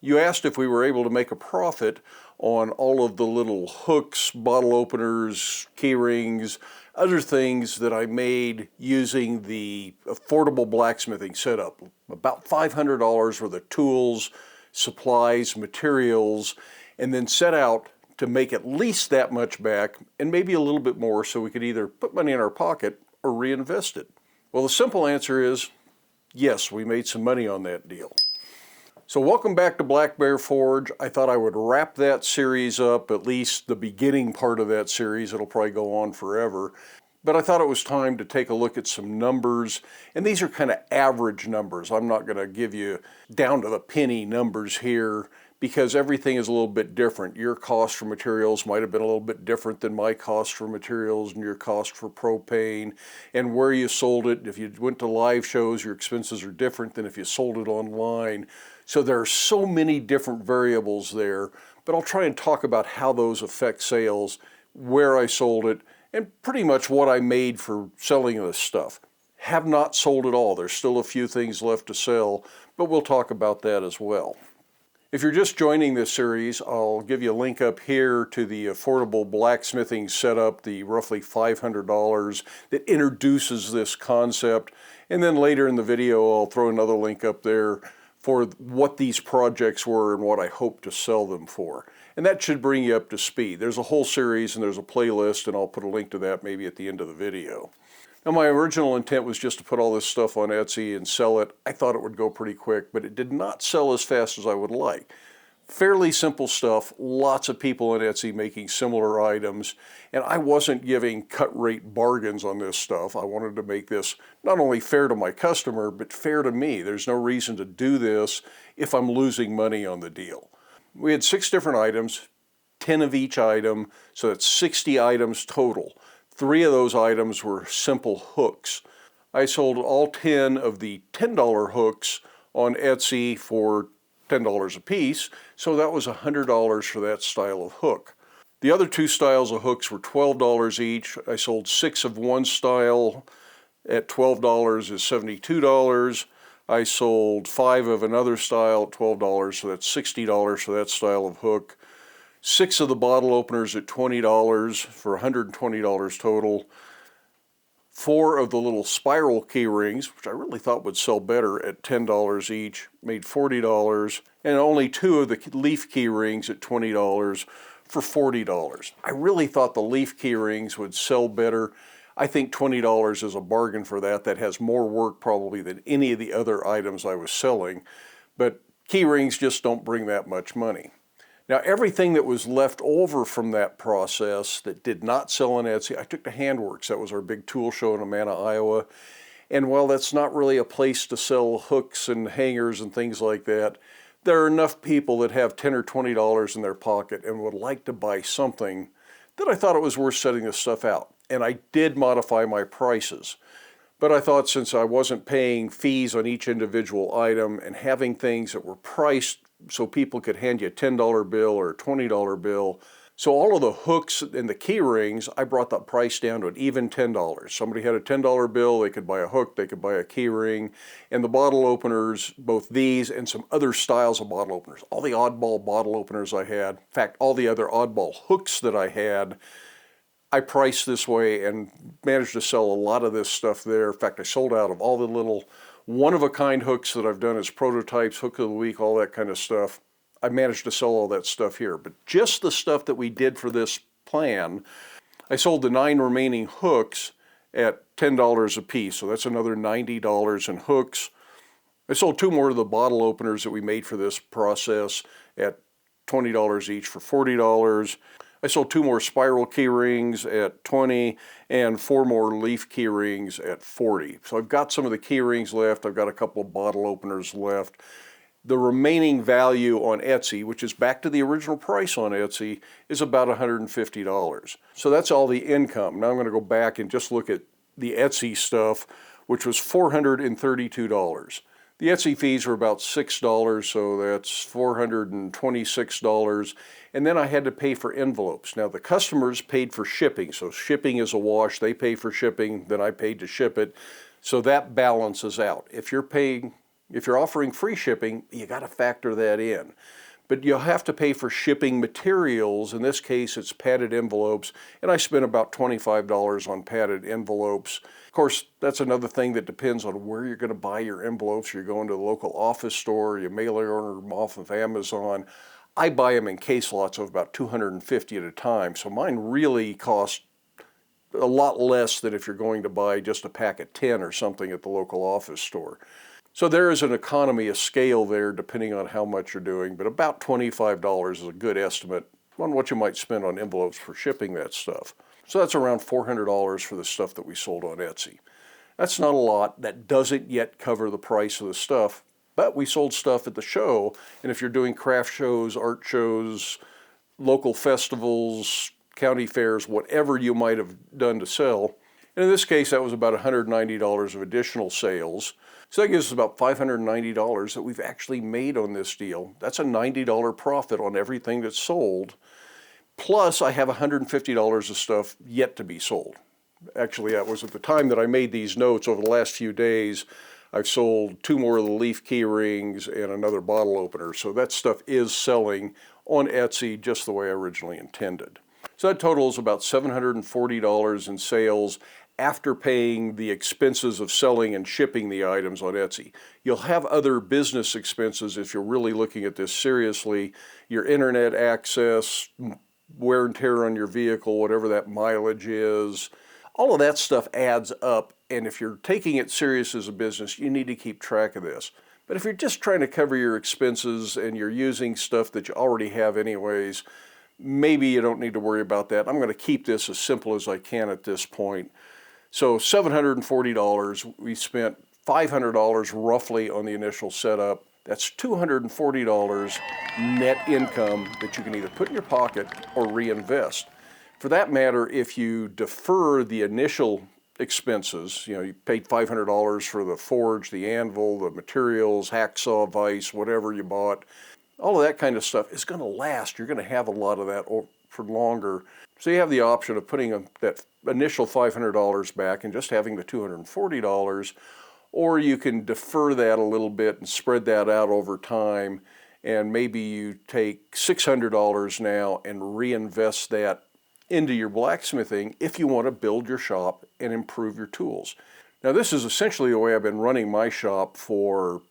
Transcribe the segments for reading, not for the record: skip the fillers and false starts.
You asked if we were able to make a profit on all of the little hooks, bottle openers, key rings, other things that I made using the affordable blacksmithing setup. About $500 worth of tools, supplies, materials, and then set out to make at least that much back and maybe a little bit more so we could either put money in our pocket or reinvest it. Well, the simple answer is yes, we made some money on that deal. So welcome back to Black Bear Forge. I thought I would wrap that series up, at least the beginning part of that series. It'll probably go on forever. But I thought it was time to take a look at some numbers. And these are kind of average numbers. I'm not going to give you down to the penny numbers here because everything is a little bit different. Your cost for materials might have been a little bit different than my cost for materials and your cost for propane and where you sold it. If you went to live shows, your expenses are different than if you sold it online. So there are so many different variables there, but I'll try and talk about how those affect sales, where I sold it, and pretty much what I made for selling this stuff. Have not sold it all. There's still a few things left to sell, but we'll talk about that as well. If you're just joining this series, I'll give you a link up here to the affordable blacksmithing setup, the roughly $500 that introduces this concept. And then later in the video, I'll throw another link up there for what these projects were and what I hope to sell them for. And that should bring you up to speed. There's a whole series and there's a playlist, and I'll put a link to that maybe at the end of the video. Now, my original intent was just to put all this stuff on Etsy and sell it. I thought it would go pretty quick, but it did not sell as fast as I would like. Fairly simple stuff, lots of people on Etsy making similar items, and I wasn't giving cut rate bargains on this stuff. I wanted to make this not only fair to my customer, but fair to me. There's no reason to do this if I'm losing money on the deal. We had 6 different items, 10 of each item, so that's 60 items total. 3 of those items were simple hooks. I sold all 10 of the $10 hooks on Etsy for $10 a piece, so that was $100 for that style of hook. The other 2 styles of hooks were $12 each. I sold 6 of one style at $12 is $72. I sold 5 of another style at $12, so that's $60 for that style of hook. 6 of the bottle openers at $20 for $120 total. 4 of the little spiral key rings, which I really thought would sell better at $10 each, made $40. And only 2 of the leaf key rings at $20 for $40. I really thought the leaf key rings would sell better. I think $20 is a bargain for that. That has more work probably than any of the other items I was selling. But key rings just don't bring that much money. Now, everything that was left over from that process that did not sell on Etsy, I took to Handworks. That was our big tool show in Amana, Iowa. And while that's not really a place to sell hooks and hangers and things like that, there are enough people that have $10 or $20 in their pocket and would like to buy something that I thought it was worth setting this stuff out. And I did modify my prices. But I thought since I wasn't paying fees on each individual item and having things that were priced so people could hand you a $10 bill or a $20 bill. So all of the hooks and the key rings, I brought the price down to an even $10. Somebody had a $10 bill, they could buy a hook, they could buy a key ring. And the bottle openers, both these and some other styles of bottle openers, all the oddball bottle openers I had, in fact, all the other oddball hooks that I had, I priced this way and managed to sell a lot of this stuff there. In fact, I sold out of all the little one-of-a-kind hooks that I've done as prototypes, hook of the week, all that kind of stuff. I managed to sell all that stuff here. But just the stuff that we did for this plan, I sold the 9 remaining hooks at $10 a piece. So that's another $90 in hooks. I sold 2 more of the bottle openers that we made for this process at $20 each for $40. I sold 2 more spiral key rings at $20 and 4 more leaf key rings at $40. So I've got some of the key rings left. I've got a couple of bottle openers left. The remaining value on Etsy, which is back to the original price on Etsy, is about $150. So that's all the income. Now I'm going to go back and just look at the Etsy stuff, which was $432. The Etsy fees were about $6, so that's $426. And then I had to pay for envelopes. Now the customers paid for shipping, so shipping is a wash. They pay for shipping, then I paid to ship it. So that balances out. If you're paying If you're offering free shipping, you got to factor that in. But you'll have to pay for shipping materials. In this case, it's padded envelopes, and I spent about $25 on padded envelopes. Of course, that's another thing that depends on where you're going to buy your envelopes. You're going to the local office store, you mail order them off of Amazon. I buy them in case lots of about 250 at a time, so mine really cost a lot less than if you're going to buy just a pack of 10 or something at the local office store. So there is an economy of scale there depending on how much you're doing, but about $25 is a good estimate on what you might spend on envelopes for shipping that stuff. So that's around $400 for the stuff that we sold on Etsy. That's not a lot. That doesn't yet cover the price of the stuff, but we sold stuff at the show, and if you're doing craft shows, art shows, local festivals, county fairs, whatever you might have done to sell, and in this case that was about $190 of additional sales. So that gives us about $590 that we've actually made on this deal. That's a $90 profit on everything that's sold. Plus I have $150 of stuff yet to be sold. Actually, that was at the time that I made these notes. Over the last few days, I've sold 2 more of the leaf key rings and another bottle opener. So that stuff is selling on Etsy just the way I originally intended. So that totals about $740 in sales after paying the expenses of selling and shipping the items on Etsy. You'll have other business expenses if you're really looking at this seriously. Your internet access, wear and tear on your vehicle, whatever that mileage is. All of that stuff adds up, and if you're taking it serious as a business, you need to keep track of this. But if you're just trying to cover your expenses and you're using stuff that you already have anyways, maybe you don't need to worry about that. I'm going to keep this as simple as I can at this point. So $740, we spent $500 roughly on the initial setup. That's $240 net income that you can either put in your pocket or reinvest. For that matter, if you defer the initial expenses, you paid $500 for the forge, the anvil, the materials, hacksaw, vise, whatever you bought, all of that kind of stuff is going to last. You're going to have a lot of that for longer. So you have the option of putting that initial $500 back and just having the $240, or you can defer that a little bit and spread that out over time, and maybe you take $600 now and reinvest that into your blacksmithing if you want to build your shop and improve your tools. Now this is essentially the way I've been running my shop for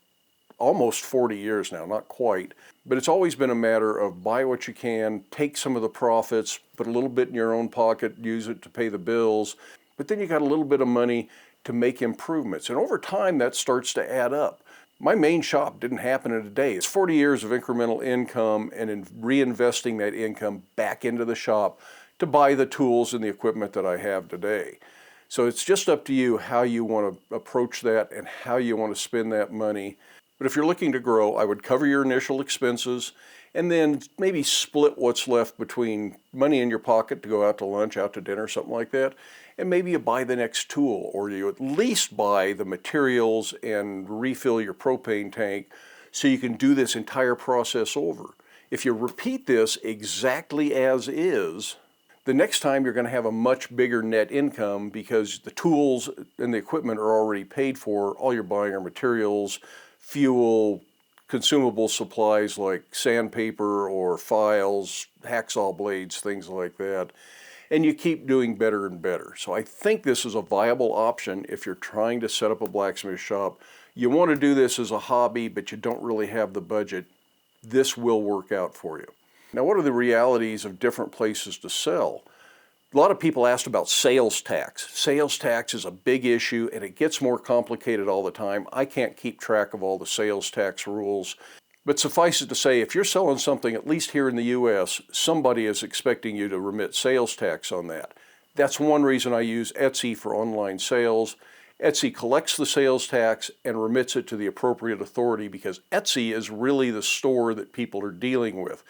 almost 40 years now, not quite, but it's always been a matter of buy what you can, take some of the profits, put a little bit in your own pocket, use it to pay the bills, but then you got a little bit of money to make improvements, and over time that starts to add up. My main shop didn't happen in a day. It's 40 years of incremental income and in reinvesting that income back into the shop to buy the tools and the equipment that I have today. So it's just up to you how you want to approach that and how you want to spend that money. But if you're looking to grow, I would cover your initial expenses and then maybe split what's left between money in your pocket to go out to lunch, out to dinner, something like that, and maybe you buy the next tool, or you at least buy the materials and refill your propane tank so you can do this entire process over. If you repeat this exactly as is, the next time you're going to have a much bigger net income because the tools and the equipment are already paid for. All you're buying are materials, fuel, consumable supplies like sandpaper or files, hacksaw blades, things like that. And you keep doing better and better. So I think this is a viable option if you're trying to set up a blacksmith shop. You want to do this as a hobby, but you don't really have the budget. This will work out for you. Now, what are the realities of different places to sell? A lot of people asked about sales tax. Sales tax is a big issue and it gets more complicated all the time. I can't keep track of all the sales tax rules. But suffice it to say, if you're selling something, at least here in the U.S., somebody is expecting you to remit sales tax on that. That's one reason I use Etsy for online sales. Etsy collects the sales tax and remits it to the appropriate authority because Etsy is really the store that people are dealing with.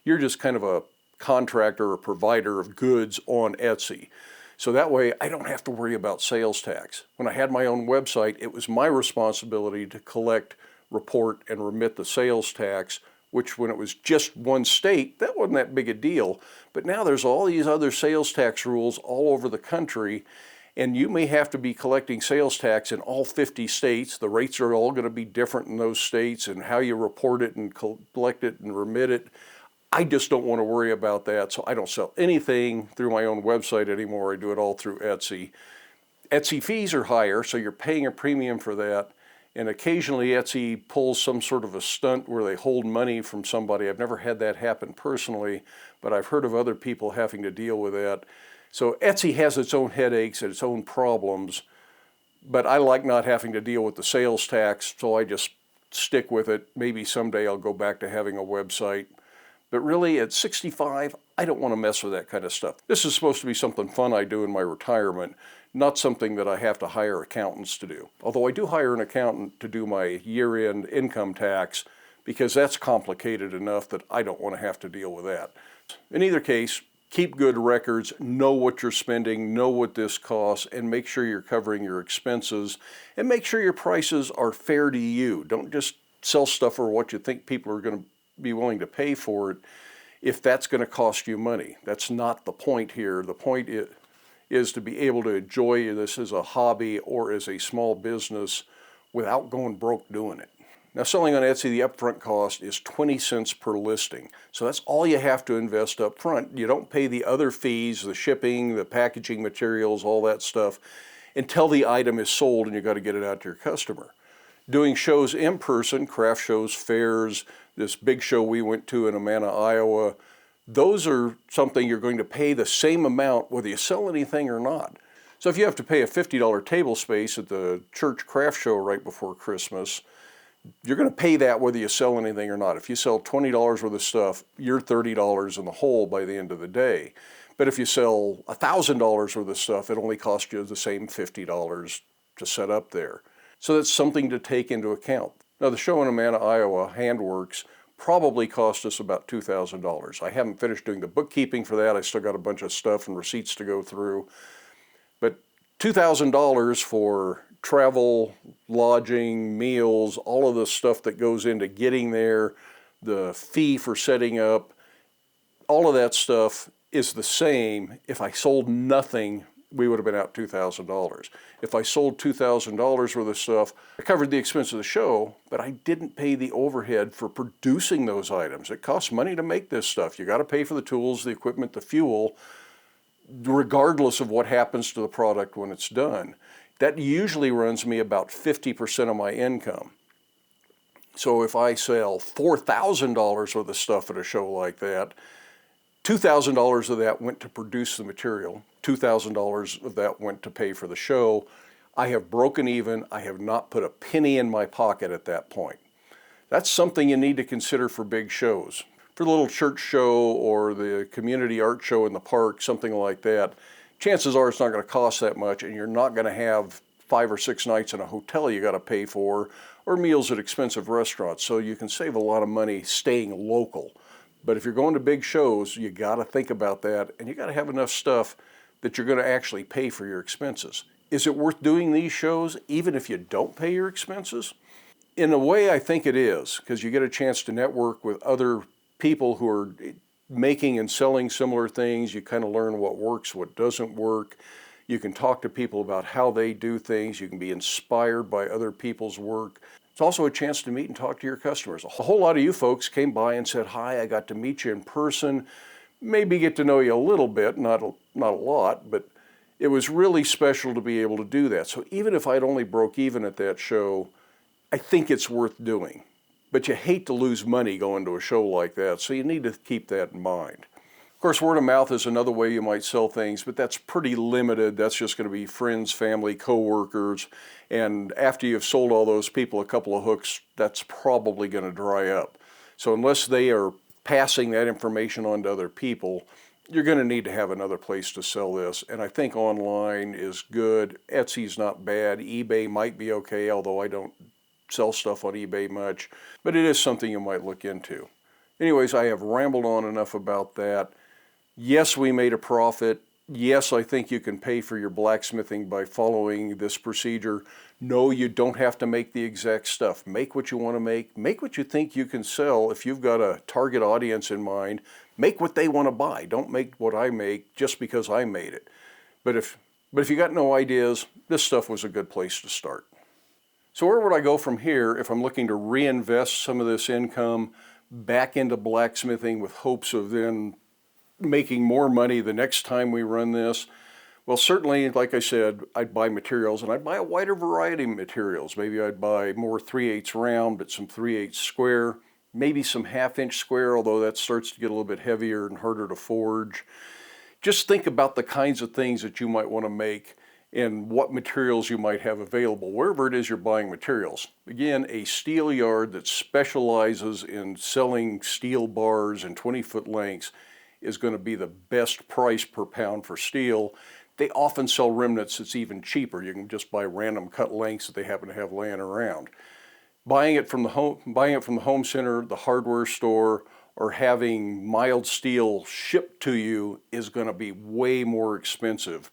You're just kind of a contractor or provider of goods on Etsy. So that way I don't have to worry about sales tax. When I had my own website, it was my responsibility to collect, report, and remit the sales tax, which when it was just one state, that wasn't that big a deal. But now there's all these other sales tax rules all over the country, And you may have to be collecting sales tax in all 50 states. The rates are all going to be different in those states, and how you report it and collect it and remit it. I just don't want to worry about that, so I don't sell anything through my own website anymore. I do it all through Etsy. Etsy fees are higher, so you're paying a premium for that. And occasionally Etsy pulls some sort of a stunt where they hold money from somebody. I've never had that happen personally, but I've heard of other people having to deal with that. So Etsy has its own headaches and its own problems, but I like not having to deal with the sales tax, so I just stick with it. Maybe someday I'll go back to having a website. But really, at 65, I don't want to mess with that kind of stuff. This is supposed to be something fun I do in my retirement, not something that I have to hire accountants to do. Although I do hire an accountant to do my year-end income tax, because that's complicated enough that I don't want to have to deal with that. In either case, keep good records, know what you're spending, know what this costs, and make sure you're covering your expenses, and make sure your prices are fair to you. Don't just sell stuff for what you think people are going to be willing to pay for it if that's going to cost you money. That's not the point here. The point is to be able to enjoy this as a hobby or as a small business without going broke doing it. Now, selling on Etsy, the upfront cost is 20 cents per listing. So that's all you have to invest up front. You don't pay the other fees, the shipping, the packaging materials, all that stuff, until the item is sold and you got to get it out to your customer. Doing shows in person, craft shows, fairs, this big show we went to in Amana, Iowa, those are something you're going to pay the same amount whether you sell anything or not. So if you have to pay a $50 table space at the church craft show right before Christmas, you're going to pay that whether you sell anything or not. If you sell $20 worth of stuff, you're $30 in the hole by the end of the day. But if you sell $1,000 worth of stuff, it only costs you the same $50 to set up there. So that's something to take into account. Now, the show in Amana, Iowa, Handworks, probably cost us about $2,000. I haven't finished doing the bookkeeping for that. I still got a bunch of stuff and receipts to go through. But $2,000 for travel, lodging, meals, all of the stuff that goes into getting there, the fee for setting up, all of that stuff is the same. If I sold nothing, we would have been out $2,000. If I sold $2,000 worth of stuff, I covered the expense of the show, but I didn't pay the overhead for producing those items. It costs money to make this stuff. You got to pay for the tools, the equipment, the fuel, regardless of what happens to the product when it's done. That usually runs me about 50% of my income. So if I sell $4,000 worth of stuff at a show like that, $2,000 of that went to produce the material, $2,000 of that went to pay for the show. I have broken even. I have not put a penny in my pocket at that point. That's something you need to consider for big shows. For the little church show or the community art show in the park, something like that, chances are it's not going to cost that much, and you're not going to have 5 or 6 nights in a hotel you got to pay for, or meals at expensive restaurants. So you can save a lot of money staying local. But if you're going to big shows, you got to think about that, and you got to have enough stuff that you're going to actually pay for your expenses. Is it worth doing these shows even if you don't pay your expenses? In a way, I think it is, because you get a chance to network with other people who are making and selling similar things. You kind of learn what works, what doesn't work. You can talk to people about how they do things. You can be inspired by other people's work. It's also a chance to meet and talk to your customers. A whole lot of you folks came by and said, hi, I got to meet you in person, maybe get to know you a little bit, not a lot, but it was really special to be able to do that. So even if I'd only broke even at that show, I think it's worth doing. But you hate to lose money going to a show like that, so you need to keep that in mind. Of course, word of mouth is another way you might sell things, but that's pretty limited. That's just going to be friends, family, coworkers, and after you've sold all those people a couple of hooks, that's probably going to dry up. So unless they are passing that information on to other people, you're going to need to have another place to sell this, and I think online is good. Etsy's not bad. eBay might be okay, although I don't sell stuff on eBay much, but it is something you might look into. Anyways, I have rambled on enough about that. Yes, we made a profit. Yes, I think you can pay for your blacksmithing by following this procedure. No, you don't have to make the exact stuff. Make what you want to make what you think you can sell. If you've got a target audience in mind, make what they want to buy. Don't make what I make just because I made it. But if But if you got no ideas, this stuff was a good place to start. So where would I go from here if I'm looking to reinvest some of this income back into blacksmithing with hopes of then making more money the next time we run this? Well, certainly, like I said, I'd buy materials, and I'd buy a wider variety of materials. Maybe I'd buy more 3/8 round, but some 3/8 square, maybe some 1/2 inch square, although that starts to get a little bit heavier and harder to forge. Just think about the kinds of things that you might want to make and what materials you might have available, wherever it is you're buying materials. Again, a steel yard that specializes in selling steel bars and 20-foot lengths is going to be the best price per pound for steel. They often sell remnants that's even cheaper. You can just buy random cut lengths that they happen to have laying around. Buying it from the home center, the hardware store, or having mild steel shipped to you is going to be way more expensive,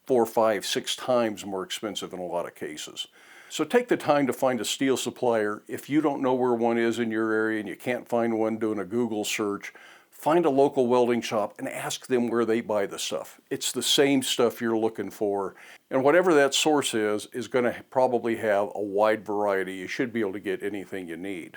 4, 5, 6 times more expensive in a lot of cases. So take the time to find a steel supplier. If you don't know where one is in your area and you can't find one doing a Google search, find a local welding shop and ask them where they buy the stuff. It's the same stuff you're looking for. And whatever that source is going to probably have a wide variety. You should be able to get anything you need.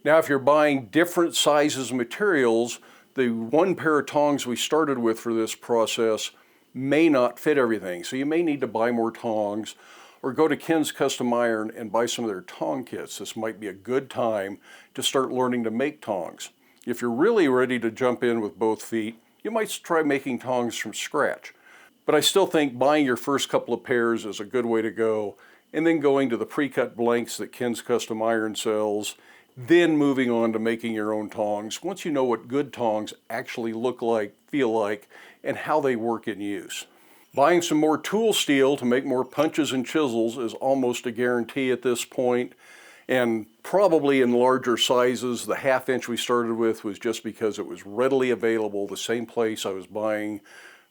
Now, if you're buying different sizes of materials, the one pair of tongs we started with for this process may not fit everything. So you may need to buy more tongs or go to Ken's Custom Iron and buy some of their tong kits. This might be a good time to start learning to make tongs. If you're really ready to jump in with both feet, you might try making tongs from scratch. But I still think buying your first couple of pairs is a good way to go, and then going to the pre-cut blanks that Ken's Custom Iron sells, then moving on to making your own tongs once you know what good tongs actually look like, feel like, and how they work in use. Buying some more tool steel to make more punches and chisels is almost a guarantee at this point. And probably in larger sizes. The 1/2 inch we started with was just because it was readily available. The same place I was buying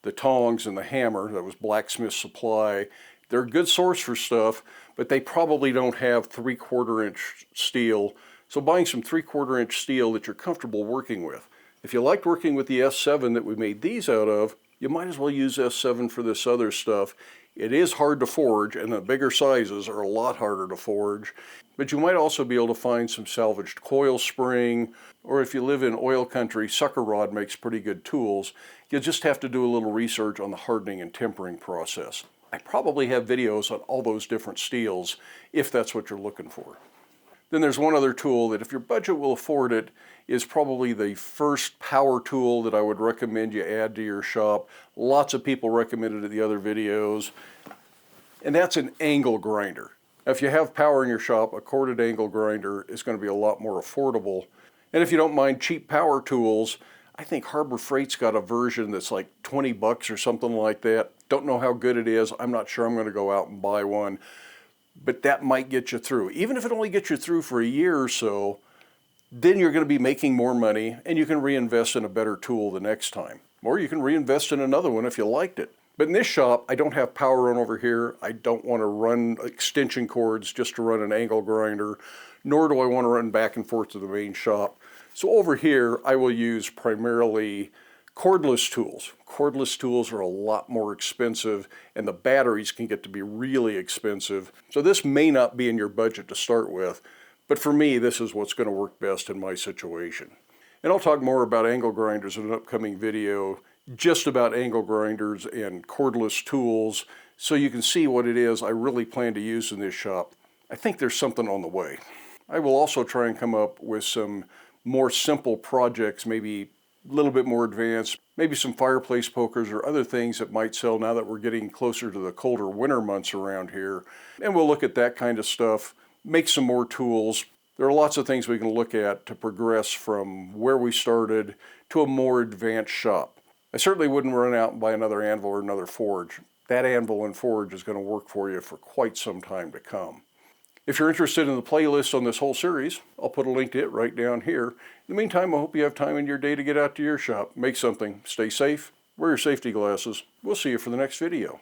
the tongs and the hammer, that was Blacksmith Supply. They're a good source for stuff, but they probably don't have 3/4 inch steel. So buying some 3/4 inch steel that you're comfortable working with. If you liked working with the S7 that we made these out of, you might as well use S7 for this other stuff. It is hard to forge, and the bigger sizes are a lot harder to forge. But you might also be able to find some salvaged coil spring, or if you live in oil country, sucker rod makes pretty good tools. You'll just have to do a little research on the hardening and tempering process. I probably have videos on all those different steels, if that's what you're looking for. Then there's one other tool that, if your budget will afford it, is probably the first power tool that I would recommend you add to your shop. Lots of people recommended it in the other videos, and that's an angle grinder. If you have power in your shop, a corded angle grinder is going to be a lot more affordable. And if you don't mind cheap power tools, I think Harbor Freight's got a version that's like 20 bucks or something like that. Don't know how good it is. I'm not sure I'm going to go out and buy one. But that might get you through. Even if it only gets you through for a year or so, then you're going to be making more money and you can reinvest in a better tool the next time. Or you can reinvest in another one if you liked it. But in this shop, I don't have power on over here. I don't want to run extension cords just to run an angle grinder, nor do I want to run back and forth to the main shop. So over here, I will use primarily cordless tools. Cordless tools are a lot more expensive, and the batteries can get to be really expensive. So this may not be in your budget to start with, but for me, this is what's going to work best in my situation. And I'll talk more about angle grinders in an upcoming video, just about angle grinders and cordless tools, so you can see what it is I really plan to use in this shop. I think there's something on the way. I will also try and come up with some more simple projects, maybe a little bit more advanced, maybe some fireplace pokers or other things that might sell now that we're getting closer to the colder winter months around here. And we'll look at that kind of stuff, make some more tools. There are lots of things we can look at to progress from where we started to a more advanced shop. I certainly wouldn't run out and buy another anvil or another forge. That anvil and forge is going to work for you for quite some time to come. If you're interested in the playlist on this whole series, I'll put a link to it right down here. In the meantime, I hope you have time in your day to get out to your shop, make something, stay safe, wear your safety glasses. We'll see you for the next video.